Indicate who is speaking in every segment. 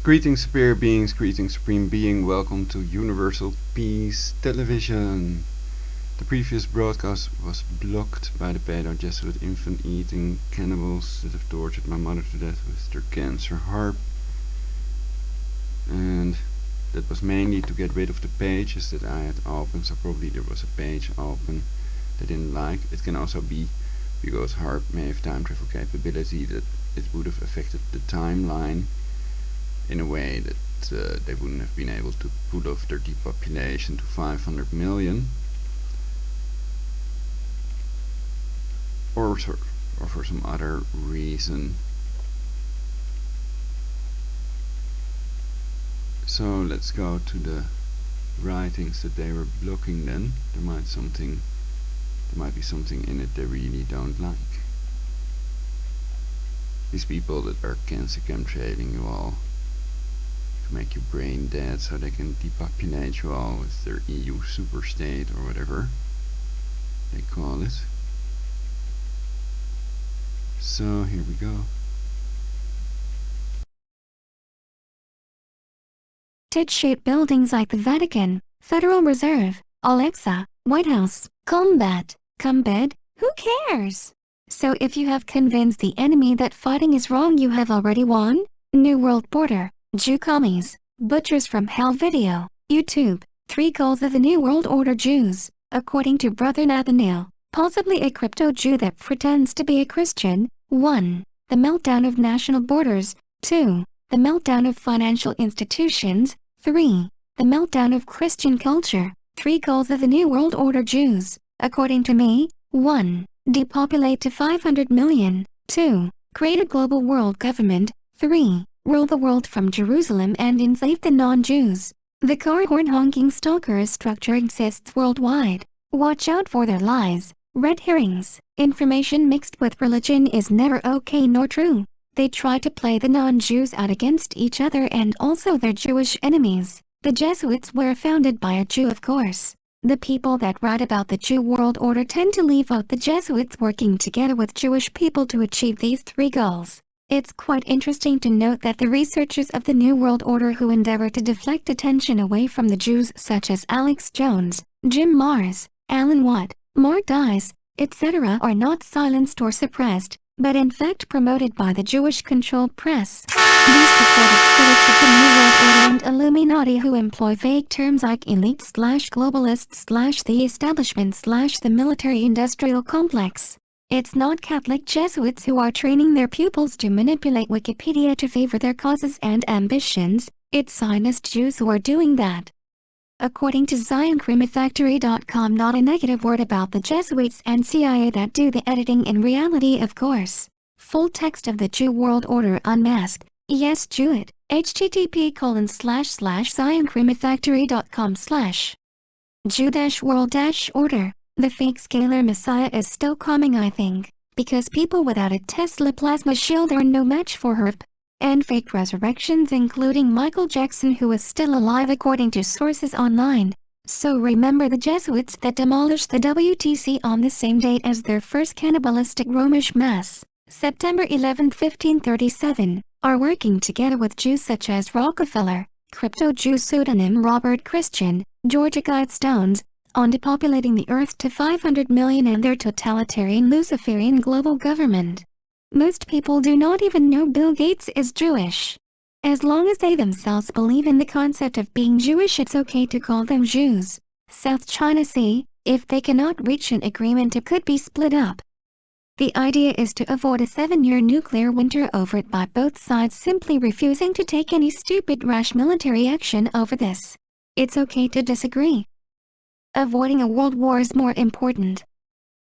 Speaker 1: Greetings superior beings, greetings supreme being, welcome to Universal Peace Television. The previous broadcast was blocked by the pedo Jesuit infant eating cannibals that have tortured my mother to death with their cancer harp. And that was mainly to get rid of the pages that I had open, so probably there was a page open they didn't like. It can also be because harp may have time travel capability, that it would have affected the timeline in a way that they wouldn't have been able to put off their depopulation to 500 million. Or for some other reason. So let's go to the writings that they were blocking then. There might be something in it they really don't like. These people that are cancer chemtrailing you all to make you brain dead so they can depopulate you all with their EU Superstate or whatever they call it. So here we go.
Speaker 2: Tit-shaped buildings like the Vatican, Federal Reserve, Alexa, White House, combat, who cares? So if you have convinced the enemy that fighting is wrong, you have already won. New World Order, Jew commies, Butchers from Hell video, YouTube, 3 goals of the New World Order Jews, according to Brother Nathaniel, possibly a crypto Jew that pretends to be a Christian. 1. The meltdown of national borders. 2. The meltdown of financial institutions. 3. The meltdown of Christian culture. 3 goals of the New World Order Jews, according to me. 1. Depopulate to 500 million. 2. Create a global world government. 3. Rule the world from Jerusalem and enslave the non-Jews. The car horn honking stalker structure exists worldwide. Watch out for their lies. Red herrings. Information mixed with religion is never okay nor true. They try to play the non-Jews out against each other and also their Jewish enemies. The Jesuits were founded by a Jew, of course. The people that write about the Jew World Order tend to leave out the Jesuits working together with Jewish people to achieve these 3 goals. It's quite interesting to note that the researchers of the New World Order who endeavor to deflect attention away from the Jews, such as Alex Jones, Jim Mars, Alan Watt, Mark Dice, etc., are not silenced or suppressed, but in fact promoted by the Jewish-controlled press. These supported critics of the New World Order and Illuminati who employ vague terms like elite/globalists/the establishment/the military-industrial complex. It's not Catholic Jesuits who are training their pupils to manipulate Wikipedia to favor their causes and ambitions, it's Zionist Jews who are doing that. According to ZionCrimefactory.com, not a negative word about the Jesuits and CIA that do the editing in reality, of course. Full text of the Jew World Order unmasked. Yes, Jew it. http://zioncrimefactory.com/Jew-World-Order. The fake scalar messiah is still coming, I think, because people without a Tesla plasma shield are no match for herp. And fake resurrections including Michael Jackson, who is still alive according to sources online. So remember, the Jesuits that demolished the WTC on the same date as their first cannibalistic Romish Mass, September 11, 1537, are working together with Jews such as Rockefeller, crypto-Jew pseudonym Robert Christian, Georgia Guidestones, on depopulating the earth to 500 million and their totalitarian Luciferian global government. Most people do not even know Bill Gates is Jewish. As long as they themselves believe in the concept of being Jewish, it's okay to call them Jews. South China Sea, if they cannot reach an agreement, it could be split up. The idea is to avoid a 7-year nuclear winter over it by both sides simply refusing to take any stupid rash military action over this. It's okay to disagree. Avoiding a world war is more important.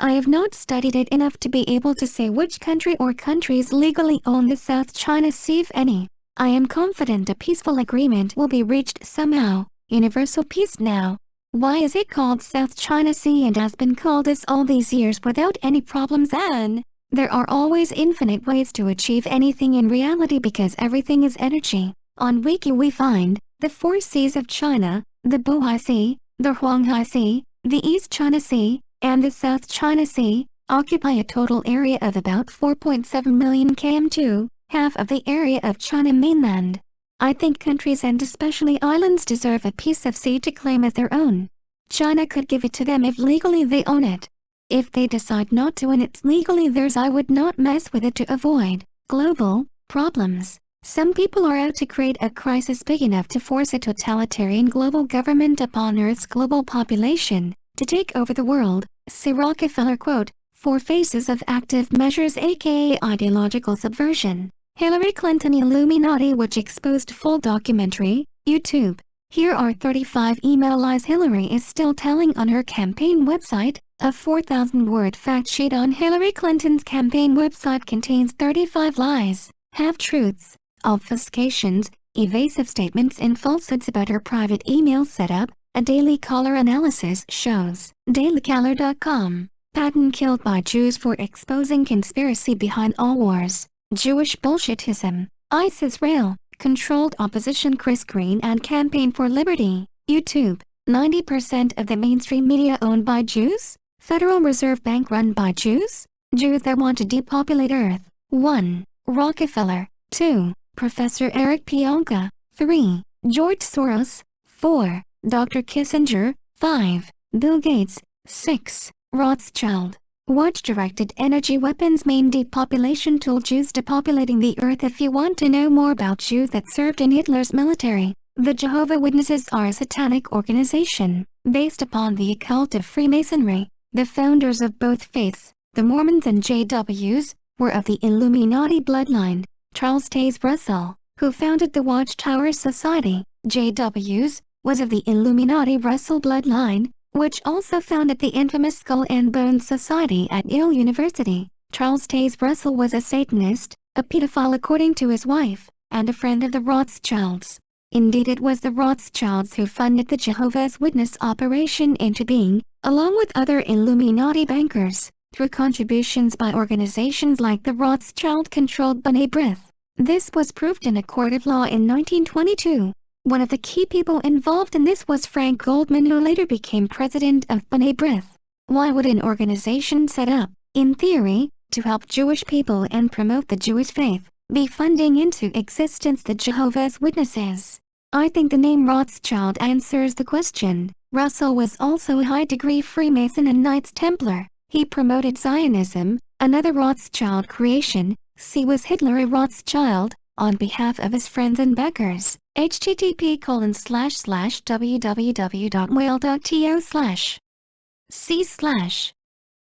Speaker 2: I have not studied it enough to be able to say which country or countries legally own the South China Sea, if any. I am confident a peaceful agreement will be reached somehow. Universal peace now. Why is it called South China Sea and has been called this all these years without any problems? And there are always infinite ways to achieve anything in reality because everything is energy. On Wiki we find the 4 seas of China, the Bohai Sea, the Huanghai Sea, the East China Sea, and the South China Sea. occupy a total area of about 4.7 million km2, half of the area of China mainland. I think countries and especially islands deserve a piece of sea to claim as their own. China could give it to them if legally they own it. If they decide not to and it's legally theirs, I would not mess with it to avoid global problems. Some people are out to create a crisis big enough to force a totalitarian global government upon Earth's global population, to take over the world. See Rockefeller quote, "Four Phases of Active Measures aka Ideological Subversion. Hillary Clinton Illuminati," which exposed full documentary, YouTube. Here are 35 email lies Hillary is still telling on her campaign website. A 4,000-word fact sheet on Hillary Clinton's campaign website contains 35 lies, half-truths, obfuscations, evasive statements and falsehoods about her private email setup. A daily caller analysis shows. dailycaller.com. Patton killed by Jews for exposing conspiracy behind all wars. Jewish bullshitism. ICE-Israel. Controlled opposition. Chris Green and Campaign for Liberty. YouTube. 90% of the mainstream media owned by Jews? Federal Reserve Bank run by Jews? Jews that want to depopulate Earth. 1. Rockefeller. 2. Professor Eric Pionka. 3. George Soros. 4. Dr. Kissinger. 5. Bill Gates. 6. Rothschild. Watch Directed Energy Weapons Main Depopulation Tool. Jews depopulating the Earth. If you want to know more about Jews that served in Hitler's military, the Jehovah's Witnesses are a satanic organization, based upon the occult of Freemasonry. The founders of both faiths, the Mormons and JWs, were of the Illuminati bloodline. Charles Taze Russell, who founded the Watchtower Society, JWs, was of the Illuminati Russell bloodline, which also founded the infamous Skull and Bones Society at Yale University. Charles Taze Russell was a Satanist, a pedophile according to his wife, and a friend of the Rothschilds. Indeed, it was the Rothschilds who funded the Jehovah's Witness operation into being, along with other Illuminati bankers, through contributions by organizations like the Rothschild-controlled B'nai B'rith. This was proved in a court of law in 1922. One of the key people involved in this was Frank Goldman, who later became president of B'nai B'rith. Why would an organization set up, in theory, to help Jewish people and promote the Jewish faith, be funding into existence the Jehovah's Witnesses? I think the name Rothschild answers the question. Russell was also a high-degree Freemason and Knights Templar. He promoted Zionism, another Rothschild creation. C was Hitler a Rothschild, on behalf of his friends and backers. http://www.whale.to/c/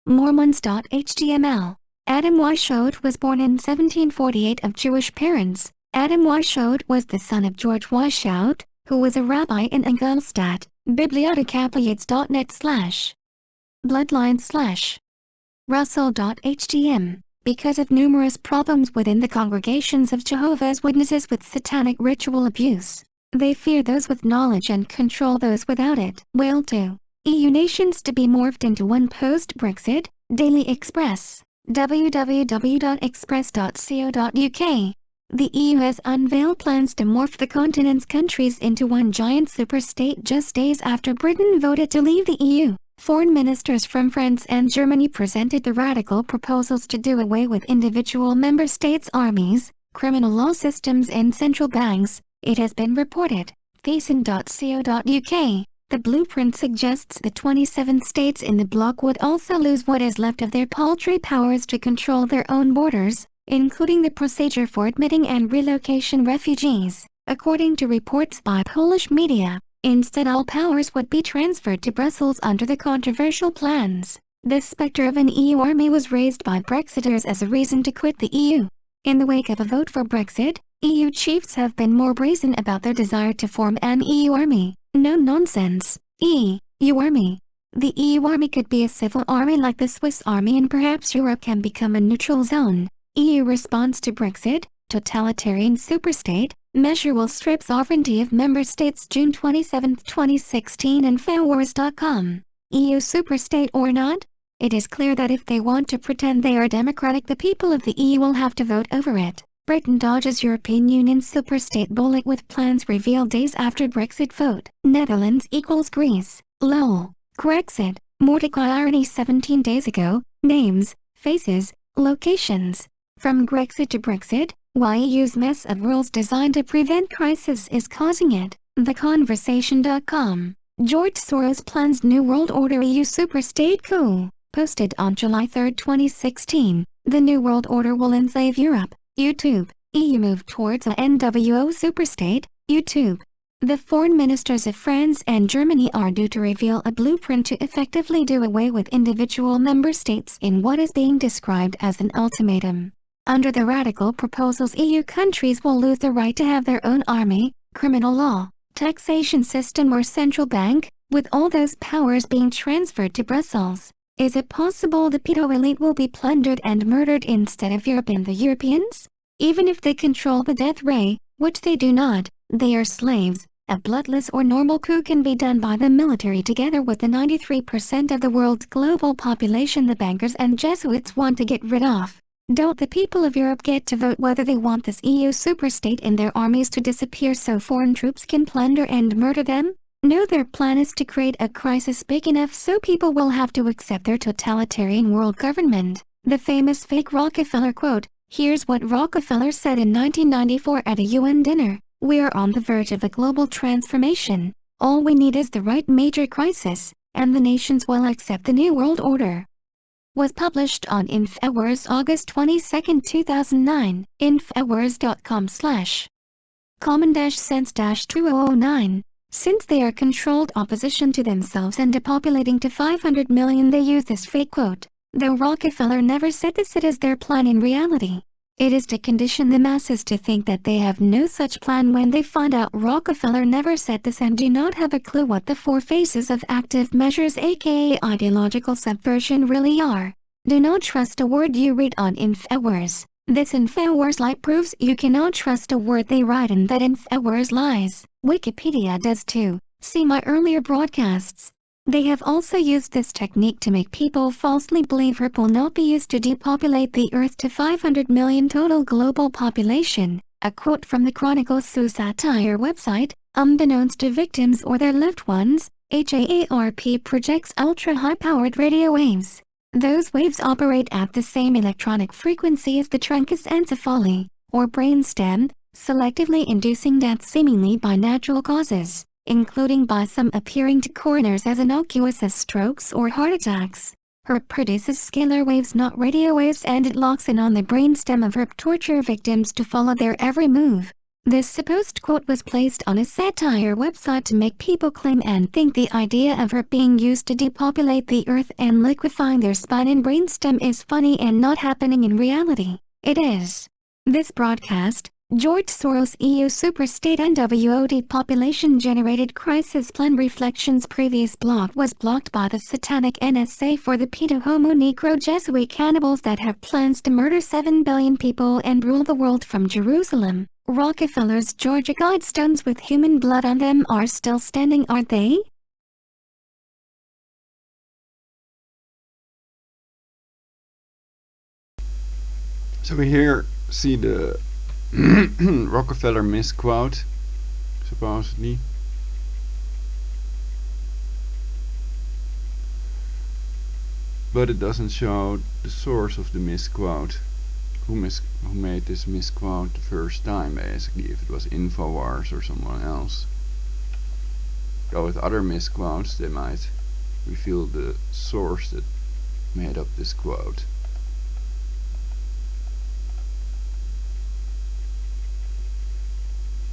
Speaker 2: Mormons.html. Adam Weishaupt was born in 1748 of Jewish parents. Adam Weishaupt was the son of George Weishaupt, who was a rabbi in Ingolstadt. Bibliotecapliates.net/ bloodline/ Russell.htm. Because of numerous problems within the congregations of Jehovah's Witnesses with satanic ritual abuse, they fear those with knowledge and control those without it. Whale 2. EU nations to be morphed into one post-Brexit. Daily Express. www.express.co.uk. The EU has unveiled plans to morph the continent's countries into one giant superstate just days after Britain voted to leave the EU. Foreign ministers from France and Germany presented the radical proposals to do away with individual member states' armies, criminal law systems and central banks, it has been reported. Thyssen.co.uk. The blueprint suggests the 27 states in the bloc would also lose what is left of their paltry powers to control their own borders, including the procedure for admitting and relocation refugees. According to reports by Polish media, instead all powers would be transferred to Brussels under the controversial plans. The specter of an EU army was raised by Brexiters as a reason to quit the EU. In the wake of a vote for Brexit, EU chiefs have been more brazen about their desire to form an EU army. No nonsense. EU army. The EU army could be a civil army like the Swiss army, and perhaps Europe can become a neutral zone. EU response to Brexit, totalitarian superstate, measure will strip sovereignty of member states. June 27, 2016 and Infowars.com. EU superstate or not? It is clear that if they want to pretend they are democratic, the people of the EU will have to vote over it. Britain dodges European Union superstate bullet with plans revealed days after Brexit vote. Netherlands equals Greece. LOL. Grexit. Mordecai irony. 17 days ago, names, faces, locations. From Grexit to Brexit, why EU's mess of rules designed to prevent crisis is causing it. TheConversation.com. George Soros plans New World Order EU Superstate coup. Posted on July 3, 2016. The New World Order will enslave Europe. YouTube. EU move towards a NWO Superstate. YouTube. The foreign ministers of France and Germany are due to reveal a blueprint to effectively do away with individual member states in what is being described as an ultimatum. Under the radical proposals, EU countries will lose the right to have their own army, criminal law, taxation system or central bank, with all those powers being transferred to Brussels. Is it possible the pedo elite will be plundered and murdered instead of Europe and the Europeans? Even if they control the death ray, which they do not, they are slaves. A bloodless or normal coup can be done by the military together with the 93% of the world's global population the bankers and Jesuits want to get rid of. Don't the people of Europe get to vote whether they want this EU superstate and their armies to disappear so foreign troops can plunder and murder them? No, their plan is to create a crisis big enough so people will have to accept their totalitarian world government. The famous fake Rockefeller quote. Here's what Rockefeller said in 1994 at a UN dinner. We are on the verge of a global transformation. All we need is the right major crisis, and the nations will accept the New World Order. Was published on InfoWars August 22, 2009, infowars.com/common-sense-2009. Since they are controlled opposition to themselves and depopulating to 500 million, they use this fake quote. Though Rockefeller never said this, it is their plan in reality. It is to condition the masses to think that they have no such plan when they find out Rockefeller never said this and do not have a clue what the four phases of active measures aka ideological subversion really are. Do not trust a word you read on InfoWars. This InfoWars lie proves you cannot trust a word they write and that InfoWars lies. Wikipedia does too. See my earlier broadcasts. They have also used this technique to make people falsely believe Earth will not be used to depopulate the Earth to 500 million total global population. A quote from the Chronicles satire website, unbeknownst to victims or their loved ones, HAARP projects ultra-high-powered radio waves. Those waves operate at the same electronic frequency as the truncus encephali, or brainstem, selectively inducing death seemingly by natural causes, including by some appearing to coroners as innocuous as strokes or heart attacks. HERP produces scalar waves, not radio waves, and it locks in on the brainstem of HERP torture victims to follow their every move. This supposed quote was placed on a satire website to make people claim and think the idea of HERP being used to depopulate the Earth and liquefying their spine and brainstem is funny and not happening in reality. It is. This broadcast, George Soros EU Superstate NWO Depopulation Generated Crisis Plan Reflections previous blog was blocked by the satanic NSA for the pedo homo negro Jesuit cannibals that have plans to murder 7 billion people and rule the world from Jerusalem. Rockefeller's Georgia Guidestones with human blood on them are still standing, aren't they?
Speaker 1: So we here see the Rockefeller misquote, supposedly. But it doesn't show the source of the misquote. Who made this misquote the first time, basically, if it was InfoWars or someone else. Though with other misquotes they might reveal the source that made up this quote.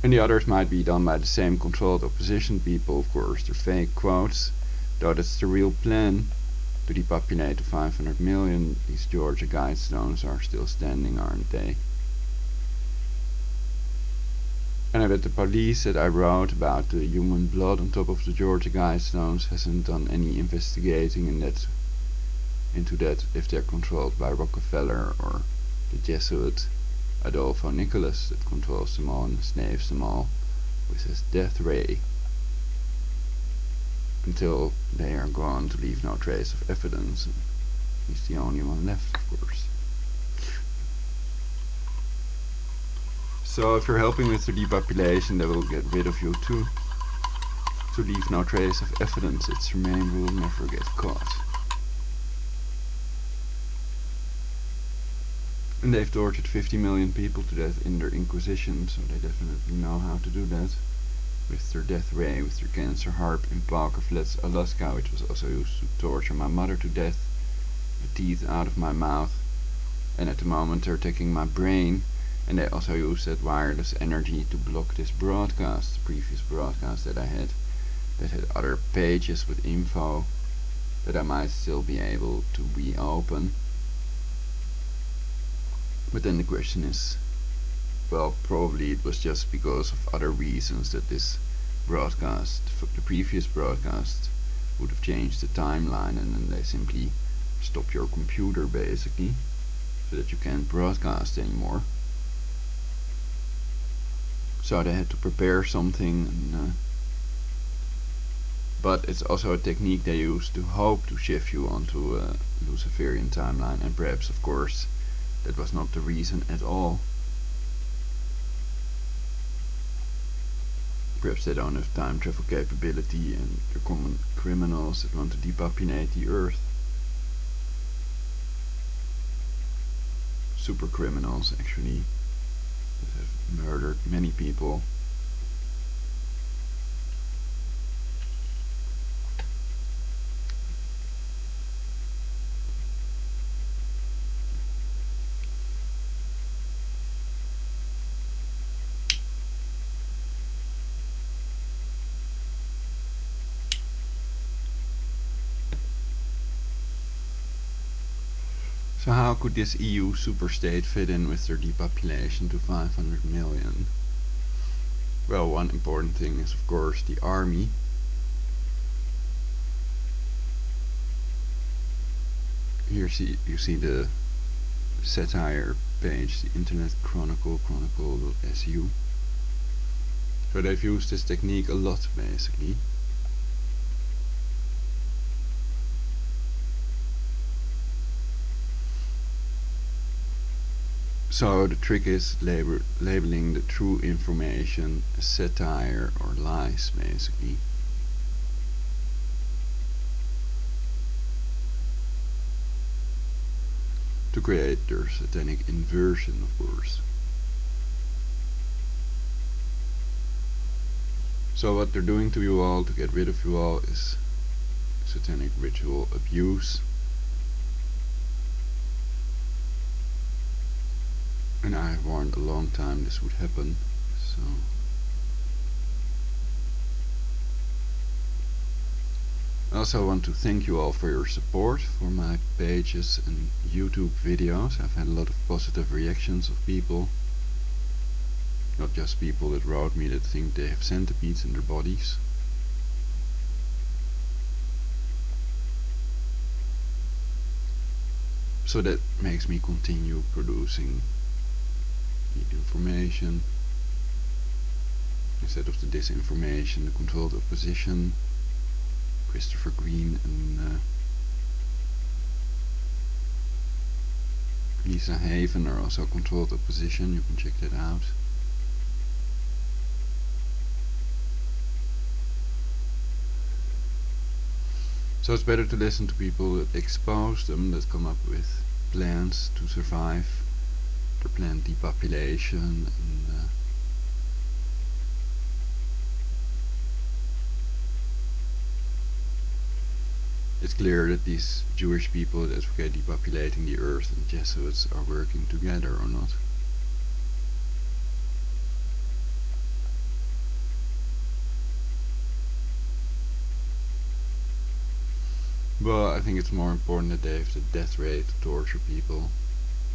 Speaker 1: And the others might be done by the same controlled opposition people, of course. They're fake quotes, though that's the real plan. To depopulate to 500 million, these Georgia Guidestones are still standing, aren't they? And I bet the police that I wrote about the human blood on top of the Georgia Guidestones hasn't done any investigating into that if they're controlled by Rockefeller or the Jesuit Adolfo Nicholas that controls them all and snaves them all with his death ray. Until they are gone to leave no trace of evidence. He's the only one left, of course. So if you're helping with the depopulation, they will get rid of you too. To leave no trace of evidence, it's the main rule, never get caught. And they've tortured 50 million people to death in their Inquisition, so they definitely know how to do that. With their death ray, with their cancer harp in Parker Flats, Alaska, which was also used to torture my mother to death, the teeth out of my mouth, and at the moment they're taking my brain, and they also use that wireless energy to block this broadcast, the previous broadcast that I had, that had other pages with info that I might still be able to reopen. But then the question is, well, probably it was just because of other reasons that this broadcast, the previous broadcast, would have changed the timeline, and then they simply stop your computer basically, so that you can't broadcast anymore. So they had to prepare something, and, but it's also a technique they use to hope to shift you onto a Luciferian timeline, and perhaps, of course, that was not the reason at all. Perhaps they don't have time travel capability, and they're common criminals that want to depopulate the earth. Super criminals, actually, that have murdered many people. So how could this EU superstate fit in with their depopulation to 500 million? Well, one important thing is, of course, the army. Here you see the satire page, the Internet Chronicle, chronicle.su. So they've used this technique a lot, basically. So the trick is labeling the true information as satire or lies, basically. To create their satanic inversion, of course. So what they're doing to you all to get rid of you all is satanic ritual abuse. And I have warned a long time this would happen, so I also want to thank you all for your support for my pages and YouTube videos. I've had a lot of positive reactions of people, not just people that wrote me that think they have centipedes in their bodies. So that makes me continue producing the information instead of the disinformation, the controlled opposition. Christopher Green and Lisa Haven are also controlled opposition, you can check that out. So it's better to listen to people that expose them, that come up with plans to survive, their planned depopulation, and it's clear that these Jewish people that advocate depopulating the earth and Jesuits are working together or not. Well, I think it's more important that they have the death rate to torture people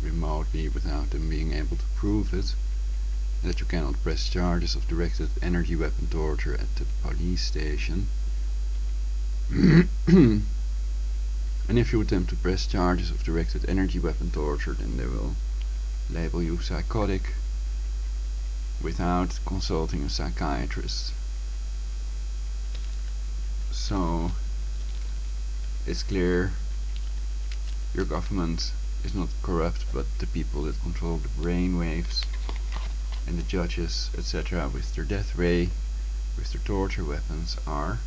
Speaker 1: remotely without them being able to prove it, and that you cannot press charges of directed energy weapon torture at the police station. And if you attempt to press charges of directed energy weapon torture, then they will label you psychotic without consulting a psychiatrist. So it's clear your government is not corrupt, but the people that control the brain waves and the judges, etc., with their death ray, with their torture weapons, are.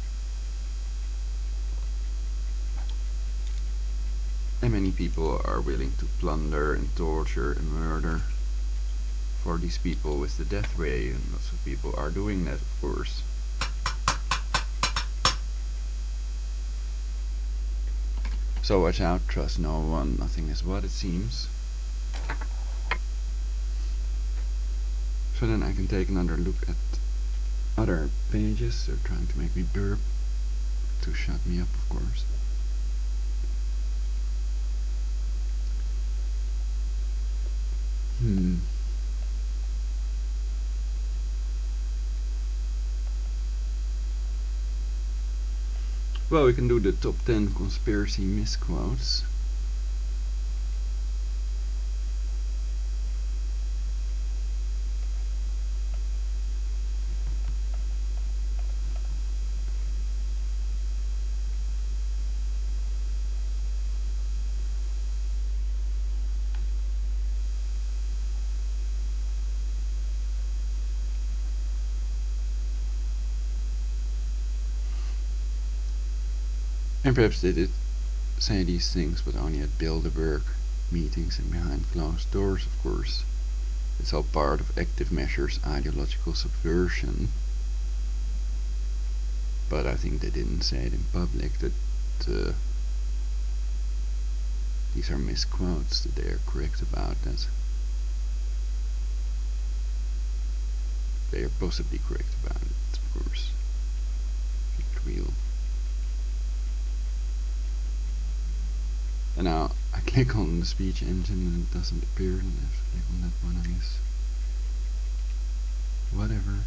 Speaker 1: And many people are willing to plunder and torture and murder for these people with the death ray, and lots of people are doing that, of course. So watch out, trust no one, nothing is what it seems. So then I can take another look at other pages. They're trying to make me burp to shut me up, of course. Well, we can do the top 10 conspiracy misquotes. And perhaps they did say these things, but only at Bilderberg meetings and behind closed doors, of course. It's all part of active measures, ideological subversion. But I think they didn't say it in public, that these are misquotes, that they are correct about that. They are possibly correct about it, of course. Not real. And now I click on the speech engine and it doesn't appear, and I have to click on that one, I guess. Whatever.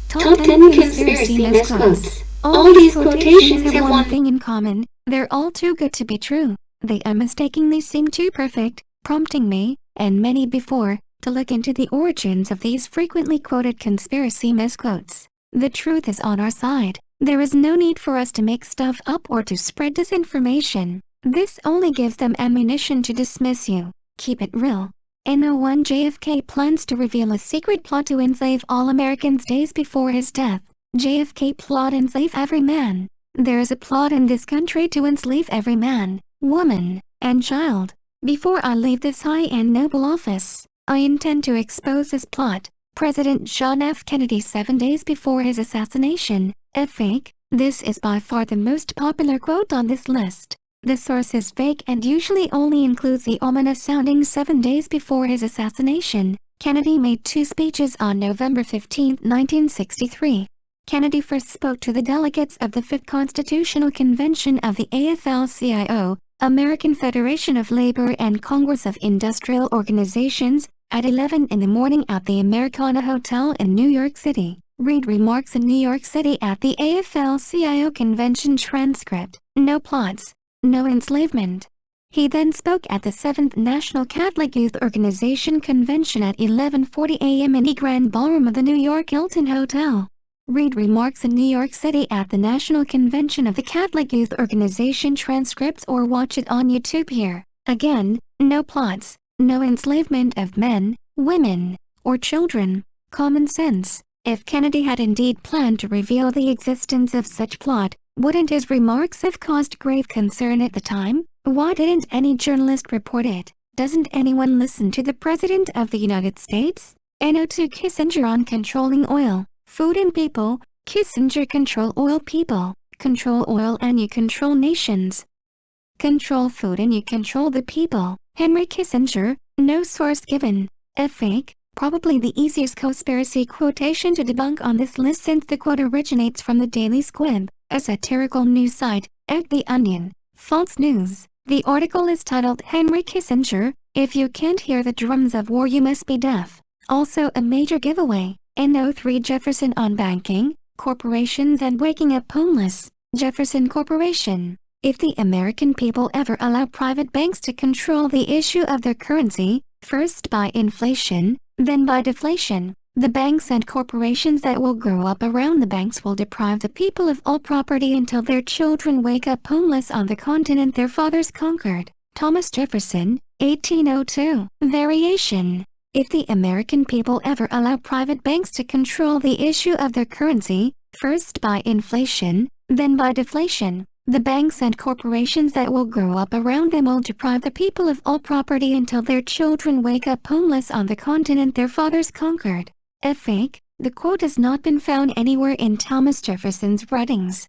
Speaker 2: Top 10 conspiracy misquotes. All these quotations have one thing in common: they're all too good to be true. They unmistakably seem too perfect, prompting me, and many before, to look into the origins of these frequently quoted conspiracy misquotes. The truth is on our side. There is no need for us to make stuff up or to spread disinformation. This only gives them ammunition to dismiss you. Keep it real. No-1 JFK plans to reveal a secret plot to enslave all Americans days before his death. JFK plot: enslave every man. There is a plot in this country to enslave every man, woman, and child. Before I leave this high and noble office, I intend to expose this plot. President John F. Kennedy 7 days before his assassination. A fake. This is by far the most popular quote on this list. The source is fake and usually only includes the ominous-sounding 7 days before his assassination. Kennedy made 2 speeches on November 15, 1963. Kennedy first spoke to the delegates of the 5th Constitutional Convention of the AFL-CIO, American Federation of Labor and Congress of Industrial Organizations, at 11 in the morning at the Americana Hotel in New York City. Read remarks in New York City at the AFL-CIO convention transcript. No plots. No enslavement. He then spoke at the 7th National Catholic Youth Organization Convention at 11:40 a.m. in the Grand Ballroom of the New York Hilton Hotel. Read remarks in New York City at the National Convention of the Catholic Youth Organization transcripts or watch it on YouTube here. Again, no plots, no enslavement of men, women, or children. Common sense. If Kennedy had indeed planned to reveal the existence of such plot, wouldn't his remarks have caused grave concern at the time? Why didn't any journalist report it? Doesn't anyone listen to the President of the United States? NO2 Kissinger on controlling oil, food and people. Kissinger: control oil people, control oil and you control nations. Control food and you control the people. Henry Kissinger, no source given. A fake. Probably the easiest conspiracy quotation to debunk on this list, since the quote originates from the Daily Squib, a satirical news site, at The Onion. False news. The article is titled "Henry Kissinger, if you can't hear the drums of war you must be deaf." Also a major giveaway. NO3 Jefferson on banking, corporations and waking up homeless. Jefferson Corporation. If the American people ever allow private banks to control the issue of their currency, first by inflation, then by deflation, the banks and corporations that will grow up around the banks will deprive the people of all property until their children wake up homeless on the continent their fathers conquered. Thomas Jefferson, 1802. Variation. If the American people ever allow private banks to control the issue of their currency, first by inflation, then by deflation, The banks and corporations that will grow up around them will deprive the people of all property until their children wake up homeless on the continent their fathers conquered. Fake. The quote has not been found anywhere in Thomas Jefferson's writings.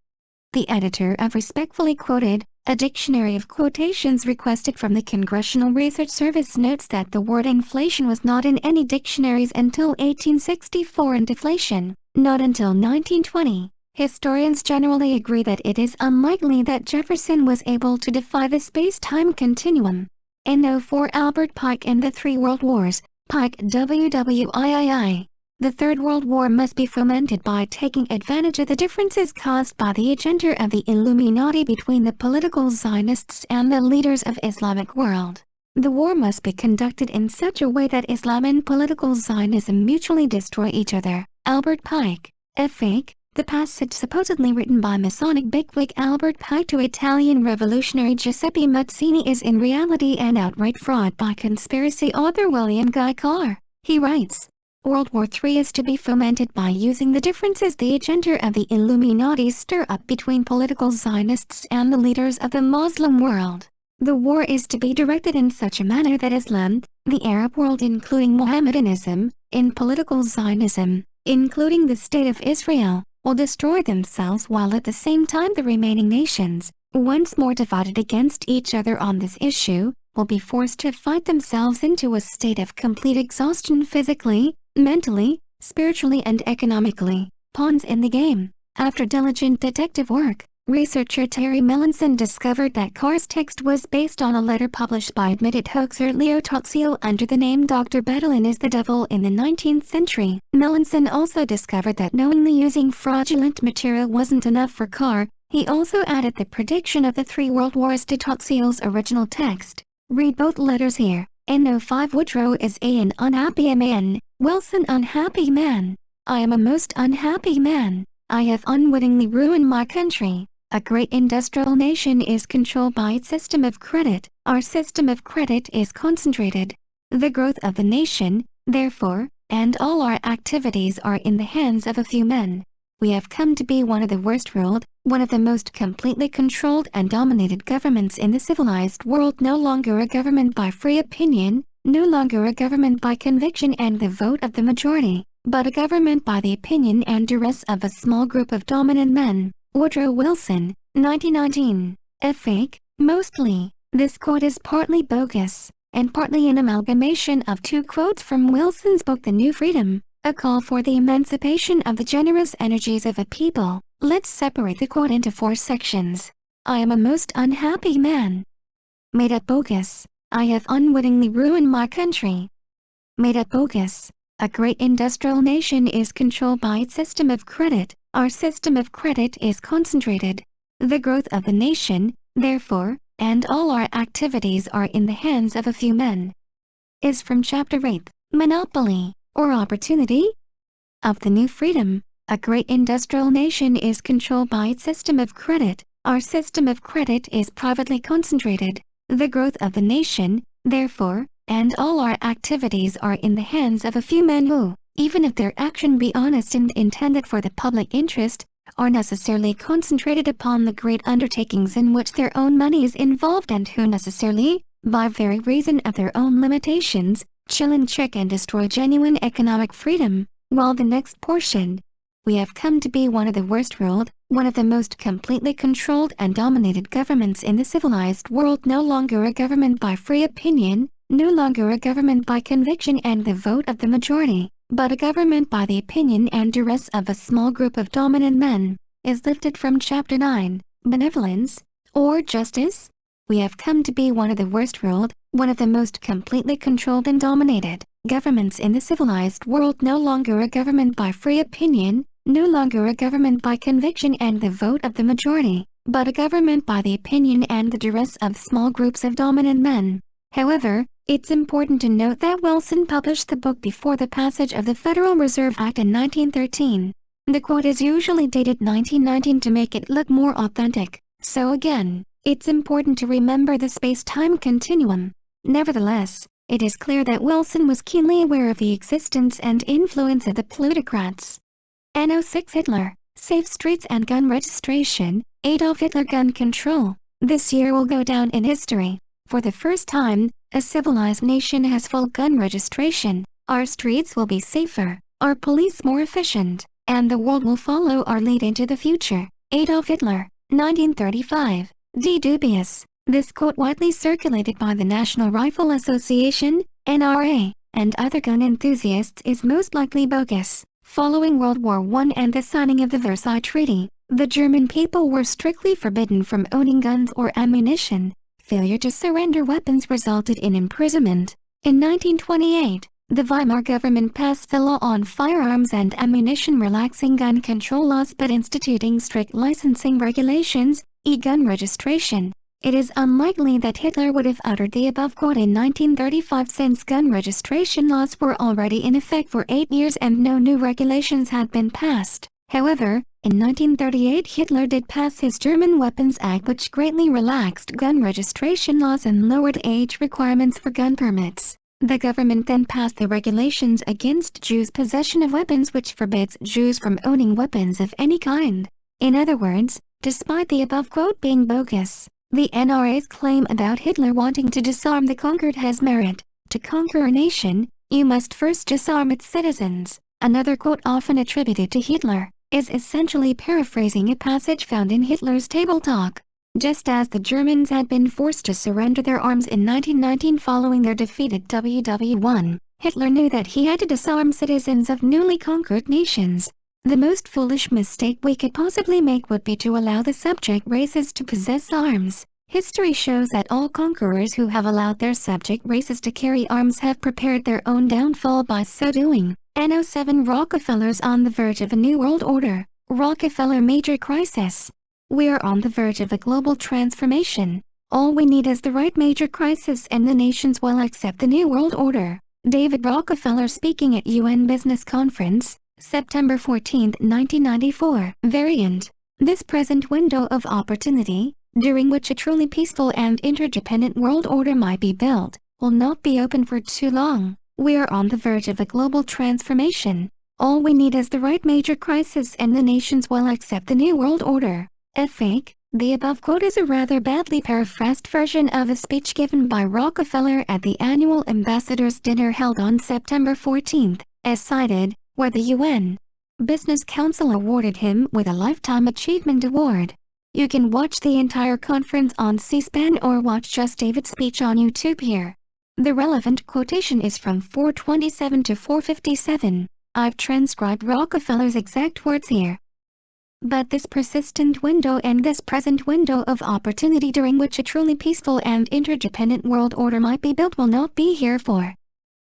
Speaker 2: The editor of Respectfully Quoted, a dictionary of quotations requested from the Congressional Research Service, notes that the word inflation was not in any dictionaries until 1864 and deflation, not until 1920. Historians generally agree that it is unlikely that Jefferson was able to defy the space-time continuum. No. 4 Albert Pike and the Three World Wars, Pike WWIII. The Third World War must be fomented by taking advantage of the differences caused by the agenda of the Illuminati between the political Zionists and the leaders of Islamic world. The war must be conducted in such a way that Islam and political Zionism mutually destroy each other. Albert Pike. Fake. The passage supposedly written by Masonic bigwig Albert Pike to Italian revolutionary Giuseppe Mazzini is in reality an outright fraud by conspiracy author William Guy Carr. He writes, World War III is to be fomented by using the differences the agenda of the Illuminati stir up between political Zionists and the leaders of the Muslim world. The war is to be directed in such a manner that Islam, the Arab world including Mohammedanism, in political Zionism, including the State of Israel, will destroy themselves while at the same time the remaining nations, once more divided against each other on this issue, will be forced to fight themselves into a state of complete exhaustion physically, mentally, spiritually and economically. Pawns in the game. After diligent detective work, researcher Terry Melanson discovered that Carr's text was based on a letter published by admitted hoaxer Leo Tocqueville under the name Dr. Bedouin is the Devil in the 19th century. Melanson also discovered that knowingly using fraudulent material wasn't enough for Carr. He also added the prediction of the Three World Wars to Tocqueville's original text. Read both letters here. No. 5 Woodrow is an unhappy man. Wilson unhappy man. I am a most unhappy man. I have unwittingly ruined my country. A great industrial nation is controlled by its system of credit. Our system of credit is concentrated. The growth of the nation, therefore, and all our activities are in the hands of a few men. We have come to be one of the worst ruled, one of the most completely controlled and dominated governments in the civilized world, no longer a government by free opinion, no longer a government by conviction and the vote of the majority, but a government by the opinion and duress of a small group of dominant men. Woodrow Wilson, 1919. Fake. Mostly, this quote is partly bogus, and partly an amalgamation of two quotes from Wilson's book The New Freedom, a call for the emancipation of the generous energies of a people. Let's separate the quote into 4 sections. I am a most unhappy man. Made up bogus. I have unwittingly ruined my country. Made up bogus. A great industrial nation is controlled by its system of credit. Our system of credit is concentrated. The growth of the nation, therefore, and all our activities are in the hands of a few men. Is from Chapter 8, Monopoly, or Opportunity? Of The New Freedom. A great industrial nation is controlled by its system of credit. Our system of credit is privately concentrated. The growth of the nation, therefore, and all our activities are in the hands of a few men who, even if their action be honest and intended for the public interest, are necessarily concentrated upon the great undertakings in which their own money is involved and who necessarily, by very reason of their own limitations, chill and check and destroy genuine economic freedom. While the next portion, we have come to be one of the worst ruled, one of the most completely controlled and dominated governments in the civilized world, no longer a government by free opinion, no longer a government by conviction and the vote of the majority, but a government by the opinion and duress of a small group of dominant men, is lifted from Chapter 9, Benevolence, or Justice. We have come to be one of the worst ruled, one of the most completely controlled and dominated governments in the civilized world, no longer a government by free opinion, no longer a government by conviction and the vote of the majority, but a government by the opinion and the duress of small groups of dominant men. However, it's important to note that Wilson published the book before the passage of the Federal Reserve Act in 1913. The quote is usually dated 1919 to make it look more authentic, so again, it's important to remember the space-time continuum. Nevertheless, it is clear that Wilson was keenly aware of the existence and influence of the plutocrats. No. 6 Hitler, safe streets and gun registration, Adolf Hitler gun control. This year will go down in history. For the first time, a civilized nation has full gun registration. Our streets will be safer, our police more efficient, and the world will follow our lead into the future. Adolf Hitler, 1935. D. Dubious. This quote, widely circulated by the National Rifle Association, NRA, and other gun enthusiasts, is most likely bogus. Following World War I and the signing of the Versailles Treaty, the German people were strictly forbidden from owning guns or ammunition. Failure to surrender weapons resulted in imprisonment. In 1928, the Weimar government passed the law on firearms and ammunition, relaxing gun control laws but instituting strict licensing regulations, e-gun registration. It is unlikely that Hitler would have uttered the above quote in 1935, since gun registration laws were already in effect for 8 years and no new regulations had been passed. However, in 1938 Hitler did pass his German Weapons Act, which greatly relaxed gun registration laws and lowered age requirements for gun permits. The government then passed the regulations against Jews' possession of weapons, which forbids Jews from owning weapons of any kind. In other words, despite the above quote being bogus, the NRA's claim about Hitler wanting to disarm the conquered has merit. To conquer a nation, you must first disarm its citizens. Another quote often attributed to Hitler is essentially paraphrasing a passage found in Hitler's Table Talk. Just as the Germans had been forced to surrender their arms in 1919 following their defeat at WW1, Hitler knew that he had to disarm citizens of newly conquered nations. The most foolish mistake we could possibly make would be to allow the subject races to possess arms. History shows that all conquerors who have allowed their subject races to carry arms have prepared their own downfall by so doing. NO7 Rockefeller's on the verge of a new world order. Rockefeller major crisis. We are on the verge of a global transformation. All we need is the right major crisis and the nations will accept the new world order. David Rockefeller speaking at UN Business Conference, September 14, 1994. Variant. This present window of opportunity, during which a truly peaceful and interdependent world order might be built, will not be open for too long. We are on the verge of a global transformation. All we need is the right major crisis and the nations will accept the new world order. Fake. The above quote is a rather badly paraphrased version of a speech given by Rockefeller at the annual Ambassadors' Dinner held on September 14, as cited, where the UN Business Council awarded him with a Lifetime Achievement Award. You can watch the entire conference on C-SPAN or watch just David's speech on YouTube here. The relevant quotation is from 427 to 457. I've transcribed Rockefeller's exact words here. But this persistent window and this present window of opportunity during which a truly peaceful and interdependent world order might be built will not be here for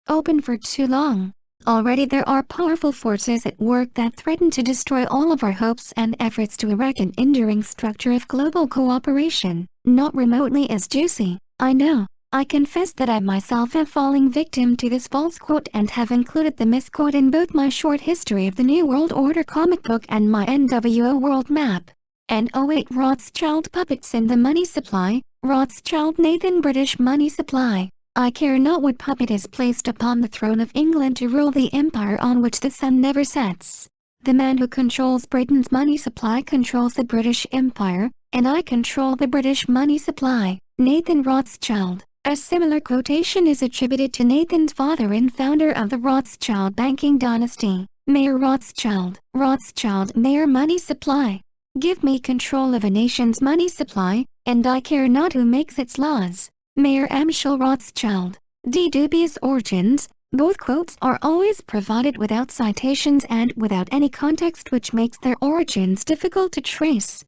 Speaker 2: open for too long. Already there are powerful forces at work that threaten to destroy all of our hopes and efforts to erect an enduring structure of global cooperation. Not remotely as juicy, I know. I confess that I myself have fallen victim to this false quote and have included the misquote in both my short history of the New World Order comic book and my NWO world map. And oh wait, Rothschild puppets in the money supply, Rothschild Nathan British money supply. I care not what puppet is placed upon the throne of England to rule the empire on which the sun never sets. The man who controls Britain's money supply controls the British Empire, and I control the British money supply. Nathan Rothschild. A similar quotation is attributed to Nathan's father and founder of the Rothschild banking dynasty, Mayer Rothschild. Rothschild Mayer money supply. Give me control of a nation's money supply, and I care not who makes its laws. Mayer Amschel Rothschild. D. Dubious origins. Both quotes are always provided without citations and without any context, which makes their origins difficult to trace.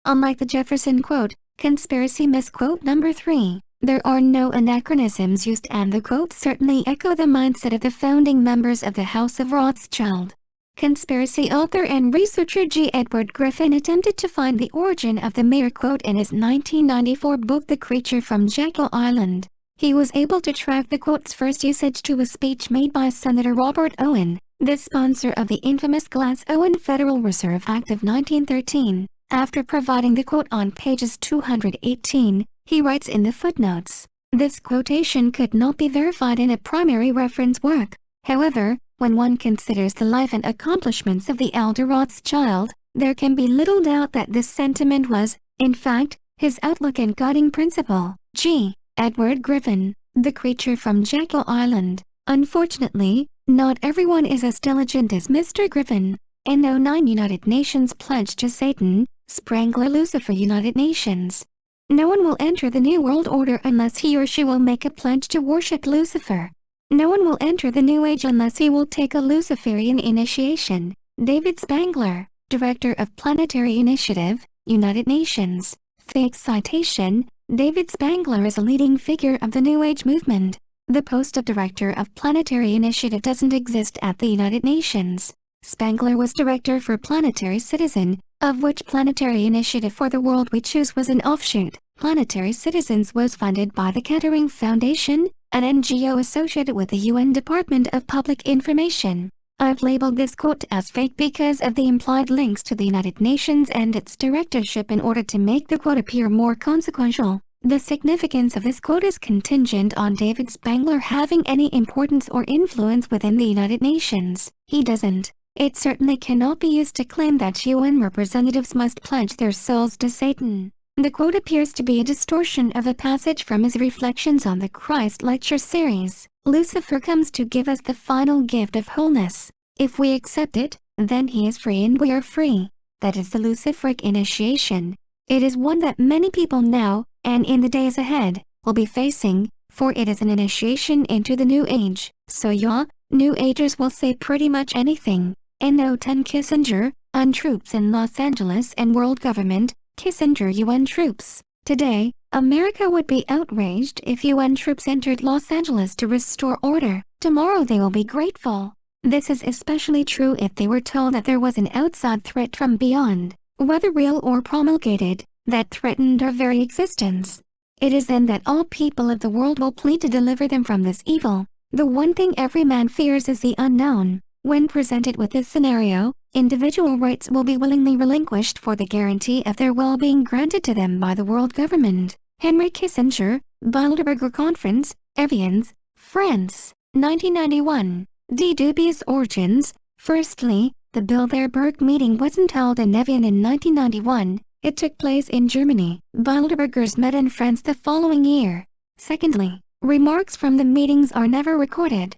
Speaker 2: Unlike the Jefferson quote, conspiracy misquote number 3. There are no anachronisms used and the quotes certainly echo the mindset of the founding members of the House of Rothschild. Conspiracy author and researcher G. Edward Griffin attempted to find the origin of the Mayer quote in his 1994 book The Creature from Jekyll Island. He was able to track the quote's first usage to a speech made by Senator Robert Owen, the sponsor of the infamous Glass-Owen Federal Reserve Act of 1913. After providing the quote on pages 218, he writes in the footnotes, this quotation could not be verified in a primary reference work. However, When one considers the life and accomplishments of the elder Rothschild, there can be little doubt that this sentiment was, in fact, his outlook and guiding principle. G. Edward Griffin, the creature from Jekyll Island. Unfortunately, not everyone is as diligent as Mr. Griffin. In '09 United Nations pledge to Satan, Spangler Lucifer United Nations. No one will enter the New World Order unless he or she will make a pledge to worship Lucifer. No one will enter the New Age unless he will take a Luciferian initiation. David Spangler, Director of Planetary Initiative, United Nations. Fake citation: David Spangler is a leading figure of the New Age movement. The post of Director of Planetary Initiative doesn't exist at the United Nations. Spangler was Director for Planetary Citizen, of which Planetary Initiative for the World We Choose was an offshoot. Planetary Citizens was funded by the Kettering Foundation, an NGO associated with the UN Department of Public Information. I've labeled this quote as fake because of the implied links to the United Nations and its directorship in order to make the quote appear more consequential. The significance of this quote is contingent on David Spangler having any importance or influence within the United Nations. He doesn't. It certainly cannot be used to claim that UN representatives must pledge their souls to Satan. The quote appears to be a distortion of a passage from his Reflections on the Christ lecture series. Lucifer comes to give us the final gift of wholeness. If we accept it, then he is free and we are free. That is the Luciferic initiation. It is one that many people now, and in the days ahead, will be facing, for it is an initiation into the New Age. So yeah, New Agers will say pretty much anything. In '10 Kissinger, UN troops in Los Angeles and world government, Kissinger UN troops. Today, America would be outraged if UN troops entered Los Angeles to restore order. Tomorrow they will be grateful. This is especially true if they were told that there was an outside threat from beyond, whether real or promulgated, that threatened our very existence. It is then that all people of the world will plead to deliver them from this evil. The one thing every man fears is the unknown. When presented with this scenario, individual rights will be willingly relinquished for the guarantee of their well-being granted to them by the world government. Henry Kissinger, Bilderberger Conference, Evian, France, 1991. Dubious origins. Firstly, the Bilderberg meeting wasn't held in Evian in 1991, it took place in Germany. Bilderbergers met in France the following year. Secondly, remarks from the meetings are never recorded.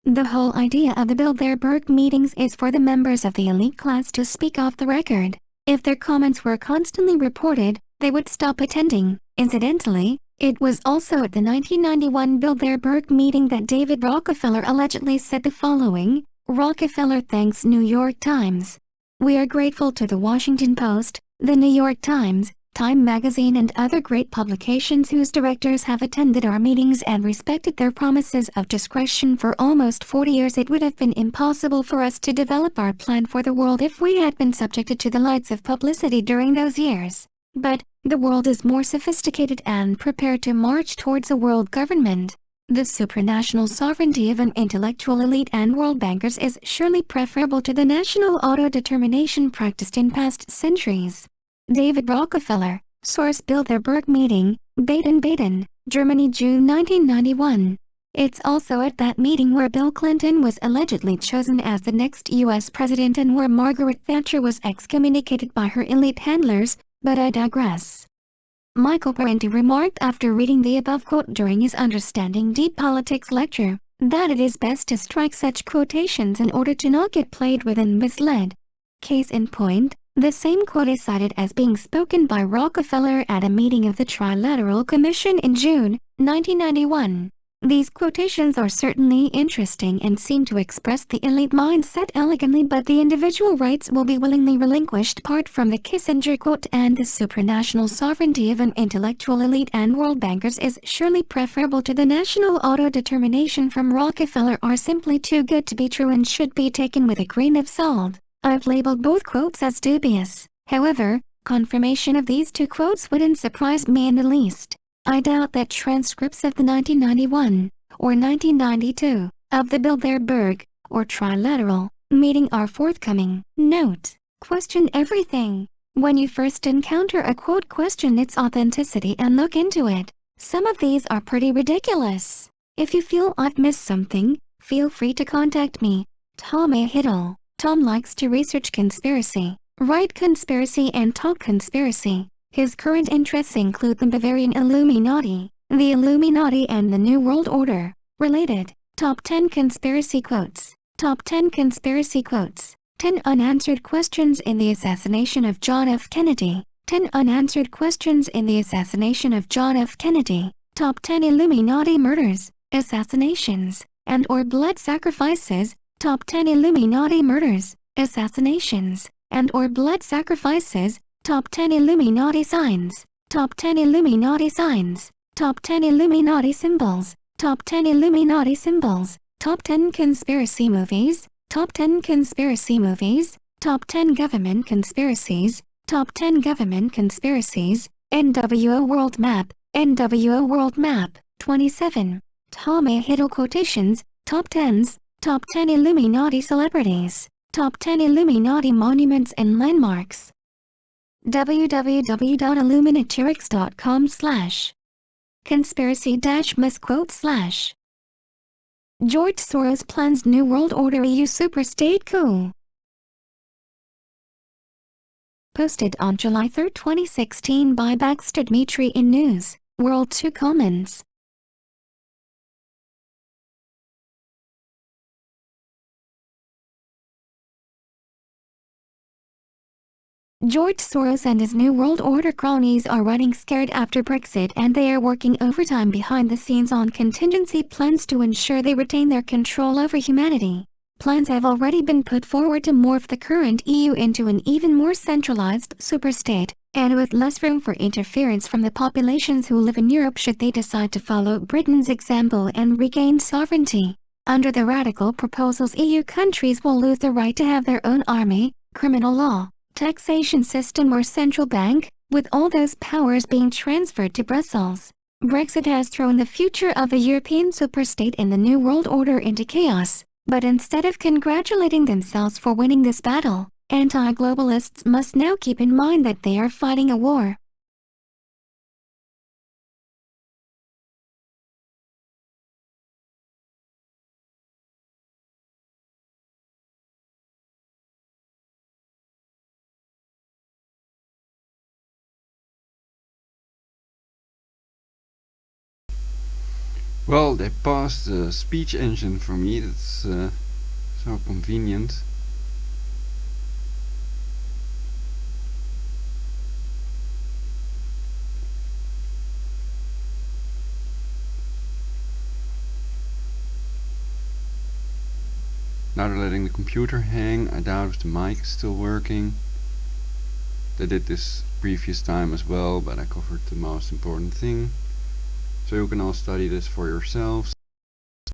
Speaker 2: The whole idea of the Bilderberg meetings is for the members of the elite class to speak off the record. If their comments were constantly reported, they would stop attending. Incidentally, it was also at the 1991 Bilderberg meeting that David Rockefeller allegedly said the following. Rockefeller thanks New York Times. We are grateful to the Washington Post, the New York Times, Time magazine and other great publications whose directors have attended our meetings and respected their promises of discretion for almost 40 years. It would have been impossible for us to develop our plan for the world if we had been subjected to the lights of publicity during those years. But, the world is more sophisticated and prepared to march towards a world government. The supranational sovereignty of an intellectual elite and world bankers is surely preferable to the national autodetermination practiced in past centuries. David Rockefeller, source Bilderberg meeting, Baden-Baden, Germany, June 1991. It's also at that meeting where Bill Clinton was allegedly chosen as the next U.S. president and where Margaret Thatcher was excommunicated by her elite handlers, but I digress. Michael Parenti remarked after reading the above quote during his Understanding Deep Politics lecture, that it is best to strike such quotations in order to not get played with and misled. Case in point, the same quote is cited as being spoken by Rockefeller at a meeting of the Trilateral Commission in June, 1991. These quotations are certainly interesting and seem to express the elite mindset elegantly, but the individual rights will be willingly relinquished apart from the Kissinger quote, and the supranational sovereignty of an intellectual elite and world bankers is surely preferable to the national autodetermination from Rockefeller are simply too good to be true and should be taken with a grain of salt. I've labeled both quotes as dubious. However, confirmation of these two quotes wouldn't surprise me in the least. I doubt that transcripts of the 1991, or 1992, of the Bilderberg, or Trilateral, meeting are forthcoming. Note: question everything. When you first encounter a quote, question its authenticity and look into it. Some of these are pretty ridiculous. If you feel I've missed something, feel free to contact me, Tom A. Hiddle. Tom likes to research conspiracy, write conspiracy and talk conspiracy. His current interests include the Bavarian Illuminati, the Illuminati and the New World Order. Related. Top 10 conspiracy quotes. Top 10 conspiracy quotes. 10 unanswered questions in the assassination of John F. Kennedy. 10 unanswered questions in the assassination of John F. Kennedy. Top 10 Illuminati murders, assassinations, and/or blood sacrifices. Top 10 Illuminati murders, assassinations, and/or blood sacrifices. Top 10 Illuminati signs. Top 10 Illuminati signs. Top 10 Illuminati symbols. Top 10 Illuminati symbols. Top 10 conspiracy movies. Top 10 conspiracy movies. Top 10 government conspiracies. Top 10 government conspiracies. NWO World Map. NWO World Map. 27. Tom A. Hiddle quotations. Top 10s. Top 10 Illuminati celebrities. Top 10 Illuminati monuments and landmarks. www.illuminatrix.com/ conspiracy-misquote/ George Soros plans New World Order EU Superstate coup. Posted on July 3, 2016 by Baxter Dmitry in News, World 2 Commons. George Soros and his New World Order cronies are running scared after Brexit, and they are working overtime behind the scenes on contingency plans to ensure they retain their control over humanity. Plans have already been put forward to morph the current EU into an even more centralized superstate, and with less room for interference from the populations who live in Europe should they decide to follow Britain's example and regain sovereignty. Under the radical proposals, EU countries will lose the right to have their own army, criminal law, taxation system or central bank, with all those powers being transferred to Brussels. Brexit has thrown the future of the European superstate and the New World Order into chaos, but instead of congratulating themselves for winning this battle, anti-globalists must now keep in mind that they are fighting a war.
Speaker 1: Well, they passed the speech engine for me. That's so convenient. Now they're letting the computer hang. I doubt if the mic is still working. They did this previous time as well, but I covered the most important thing. So you can all study this for yourselves.